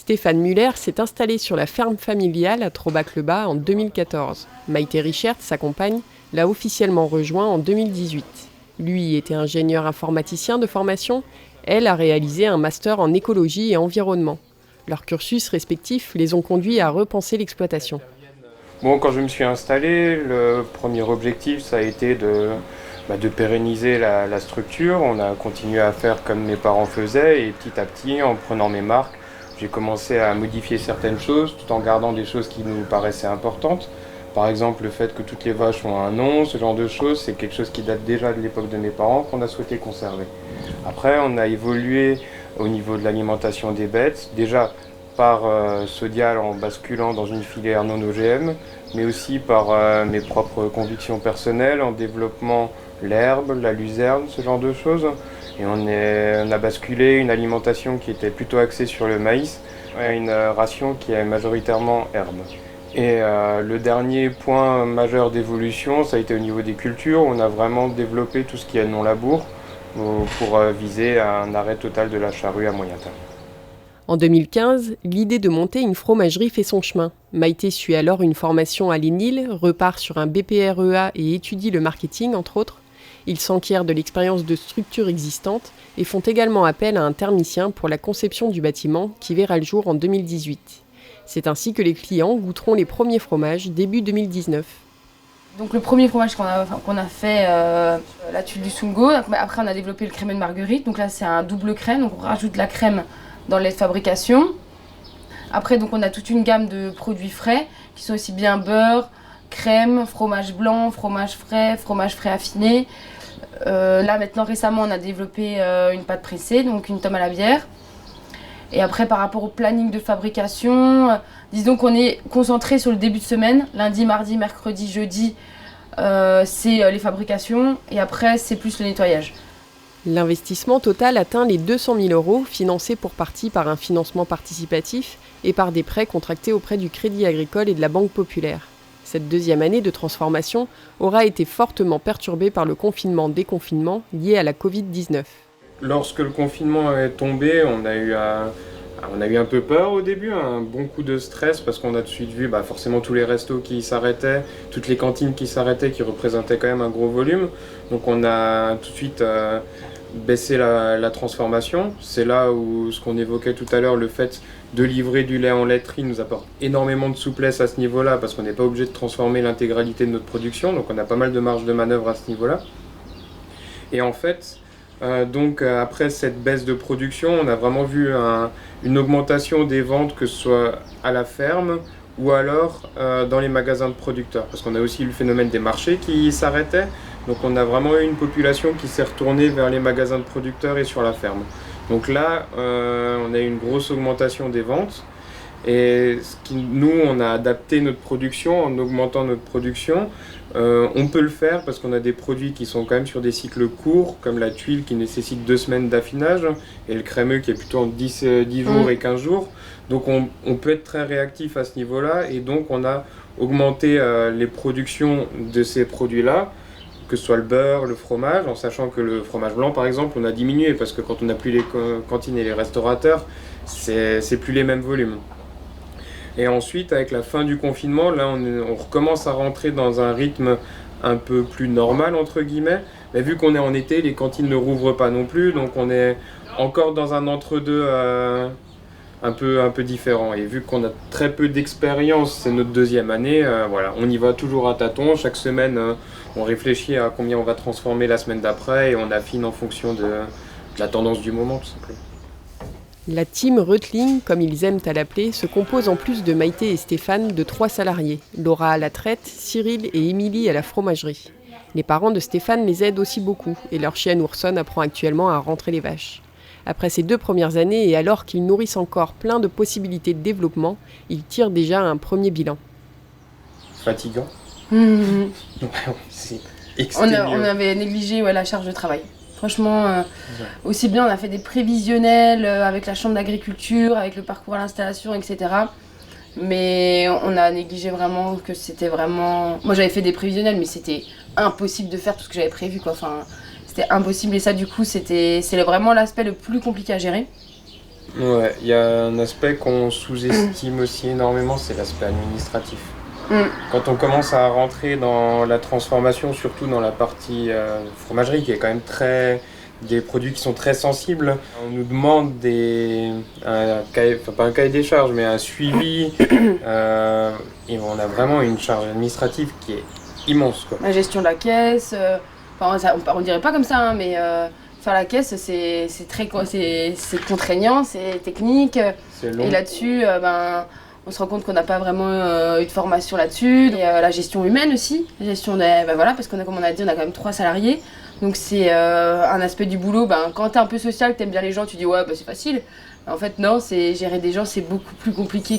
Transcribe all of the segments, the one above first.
Stéphane Muller s'est installé sur la ferme familiale à Trobac-le-Bas en 2014. Maïté Richert, sa compagne, l'a officiellement rejoint en 2018. Lui était ingénieur informaticien de formation, elle a réalisé un master en écologie et environnement. Leurs cursus respectifs les ont conduits à repenser l'exploitation. Bon, quand je me suis installé, le premier objectif, ça a été de pérenniser la structure. On a continué à faire comme mes parents faisaient et petit à petit, en prenant mes marques, j'ai commencé à modifier certaines choses tout en gardant des choses qui nous paraissaient importantes. Par exemple, le fait que toutes les vaches ont un nom, ce genre de choses, c'est quelque chose qui date déjà de l'époque de mes parents qu'on a souhaité conserver. Après, on a évolué au niveau de l'alimentation des bêtes, déjà par Sodial en basculant dans une filière non OGM, mais aussi par mes propres convictions personnelles en développant l'herbe, la luzerne, ce genre de choses. Et on a basculé une alimentation qui était plutôt axée sur le maïs, à une ration qui est majoritairement herbe. Et le dernier point majeur d'évolution, ça a été au niveau des cultures. On a vraiment développé tout ce qui est non-labour pour viser un arrêt total de la charrue à moyen terme. En 2015, l'idée de monter une fromagerie fait son chemin. Maïté suit alors une formation à l'ENIL, repart sur un BPREA et étudie le marketing, entre autres. Ils s'enquièrent de l'expérience de structures existantes et font également appel à un thermicien pour la conception du bâtiment qui verra le jour en 2018. C'est ainsi que les clients goûteront les premiers fromages début 2019. Donc le premier fromage qu'on a fait, la tuile du Sungo. Après on a développé le crémeux de marguerite. Donc là c'est un double crème, donc on rajoute la crème dans le lait de fabrication. Après donc on a toute une gamme de produits frais qui sont aussi bien beurre, crème, fromage blanc, fromage frais affiné. Là maintenant récemment on a développé une pâte pressée, donc une tome à la bière. Et après par rapport au planning de fabrication, disons qu'on est concentré sur le début de semaine, lundi, mardi, mercredi, jeudi, c'est les fabrications et après c'est plus le nettoyage. L'investissement total atteint les 200 000 €, financé pour partie par un financement participatif et par des prêts contractés auprès du Crédit Agricole et de la Banque Populaire. Cette deuxième année de transformation aura été fortement perturbée par le confinement-déconfinement lié à la Covid-19. Lorsque le confinement est tombé, on a eu un peu peur au début, un bon coup de stress parce qu'on a tout de suite vu forcément tous les restos qui s'arrêtaient, toutes les cantines qui s'arrêtaient, qui représentaient quand même un gros volume. Donc on a tout de suite baissé la transformation. C'est là où ce qu'on évoquait tout à l'heure, le fait de livrer du lait en laiterie nous apporte énormément de souplesse à ce niveau-là parce qu'on n'est pas obligé de transformer l'intégralité de notre production. Donc on a pas mal de marge de manœuvre à ce niveau-là. Et en fait, après cette baisse de production, on a vraiment vu une augmentation des ventes, que ce soit à la ferme ou alors dans les magasins de producteurs. Parce qu'on a aussi eu le phénomène des marchés qui s'arrêtaient. Donc on a vraiment eu une population qui s'est retournée vers les magasins de producteurs et sur la ferme. Donc là, on a eu une grosse augmentation des ventes. Et nous, on a adapté notre production en augmentant notre production. On peut le faire parce qu'on a des produits qui sont quand même sur des cycles courts, comme la tuile qui nécessite 2 semaines d'affinage, et le crémeux qui est plutôt en 10 jours et 15 jours. Donc on peut être très réactif à ce niveau-là, et donc on a augmenté les productions de ces produits-là, que ce soit le beurre, le fromage, en sachant que le fromage blanc, par exemple, on a diminué, parce que quand on n'a plus les cantines et les restaurateurs, c'est plus les mêmes volumes. Et ensuite, avec la fin du confinement, là, on recommence à rentrer dans un rythme un peu plus normal, entre guillemets. Mais vu qu'on est en été, les cantines ne rouvrent pas non plus, donc on est encore dans un entre-deux un peu différent. Et vu qu'on a très peu d'expérience, c'est notre deuxième année, on y va toujours à tâtons. Chaque semaine, on réfléchit à combien on va transformer la semaine d'après et on affine en fonction de la tendance du moment, tout simplement. La team Reutling, comme ils aiment à l'appeler, se compose en plus de Maïté et Stéphane de 3 salariés, Laura à la traite, Cyril et Émilie à la fromagerie. Les parents de Stéphane les aident aussi beaucoup et leur chienne Ourson apprend actuellement à rentrer les vaches. Après ces 2 premières années et alors qu'ils nourrissent encore plein de possibilités de développement, ils tirent déjà un premier bilan. Fatigant. C'est on avait négligé la charge de travail. Franchement, aussi bien on a fait des prévisionnels avec la chambre d'agriculture, avec le parcours à l'installation, etc. Mais on a négligé vraiment que c'était vraiment... Moi j'avais fait des prévisionnels, mais c'était impossible de faire tout ce que j'avais prévu, quoi. Enfin, c'était impossible et ça du coup c'est vraiment l'aspect le plus compliqué à gérer. Ouais, il y a un aspect qu'on sous-estime aussi énormément, c'est l'aspect administratif. Quand on commence à rentrer dans la transformation, surtout dans la partie fromagerie, qui est quand même des produits qui sont très sensibles, on nous demande pas un cahier des charges, mais un suivi, et on a vraiment une charge administrative qui est immense, quoi. La gestion de la caisse, on dirait pas comme ça, hein, mais faire la caisse, c'est contraignant, c'est technique. C'est long. Et là-dessus, on se rend compte qu'on n'a pas vraiment eu de formation là-dessus. Et la gestion humaine aussi, la gestion parce qu'on a, comme on a dit, on a quand même 3 salariés. Donc c'est un aspect du boulot, quand t'es un peu social, que t'aimes bien les gens, tu dis ouais c'est facile. En fait non, gérer des gens c'est beaucoup plus compliqué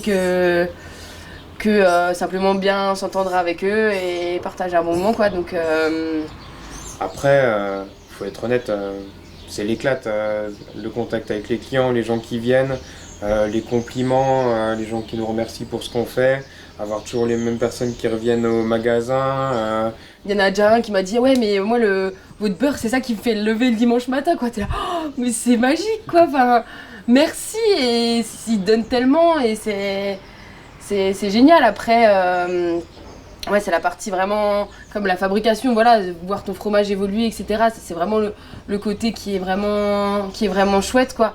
que simplement bien s'entendre avec eux et partager un bon moment, quoi. Donc après, faut être honnête, c'est l'éclate, le contact avec les clients, les gens qui viennent, les compliments, les gens qui nous remercient pour ce qu'on fait, avoir toujours les mêmes personnes qui reviennent au magasin. Il y en a déjà un qui m'a dit ouais mais moi votre beurre c'est ça qui me fait lever le dimanche matin, quoi. T'es là, oh, mais c'est magique, quoi. Enfin, merci, et ils donnent tellement et c'est génial. Après ouais, c'est la partie vraiment comme la fabrication, voilà, voir ton fromage évoluer, etc. C'est vraiment le côté qui est vraiment chouette, quoi.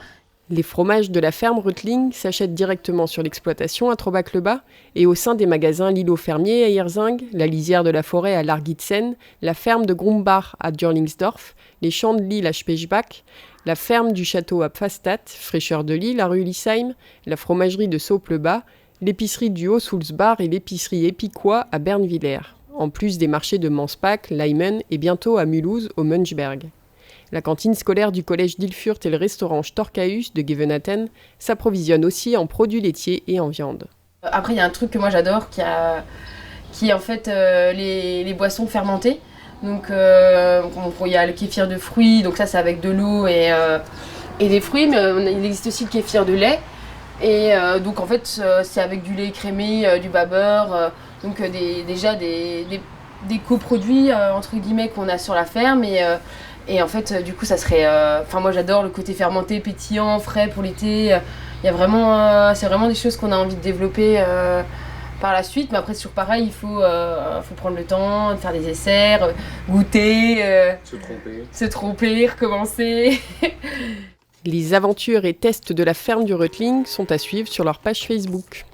Les fromages de la ferme Reutling s'achètent directement sur l'exploitation à Trobac-le-Bas et au sein des magasins L'Îlot Fermier à Hirzing, la lisière de la forêt à Largitzen, la ferme de Grumbach à Dürlingsdorf, les champs de Lille à Spechbach, la ferme du château à Pfastatt, Fraîcheur de Lille à Rülisheim, la fromagerie de Sauple-Bas, l'épicerie du Haut-Soulzbach et l'épicerie Épicois à Bernviller, en plus des marchés de Mansbach, Leimen et bientôt à Mulhouse au Münchberg. La cantine scolaire du collège d'Ilfurt et le restaurant Storkaus de Gevenaten s'approvisionnent aussi en produits laitiers et en viande. Après, il y a un truc que moi j'adore qui est en fait les boissons fermentées. Donc, il y a le kéfir de fruits, donc ça c'est avec de l'eau et des fruits, mais il existe aussi le kéfir de lait. Et donc en fait, c'est avec du lait écrémé, du babeur, donc déjà des coproduits entre guillemets qu'on a sur la ferme. Et en fait, du coup, ça serait. Moi, j'adore le côté fermenté, pétillant, frais pour l'été. Il y a vraiment, c'est vraiment des choses qu'on a envie de développer par la suite. Mais après, c'est toujours pareil, il faut prendre le temps de faire des essais, goûter, se tromper, recommencer. Les aventures et tests de la ferme du Reutling sont à suivre sur leur page Facebook.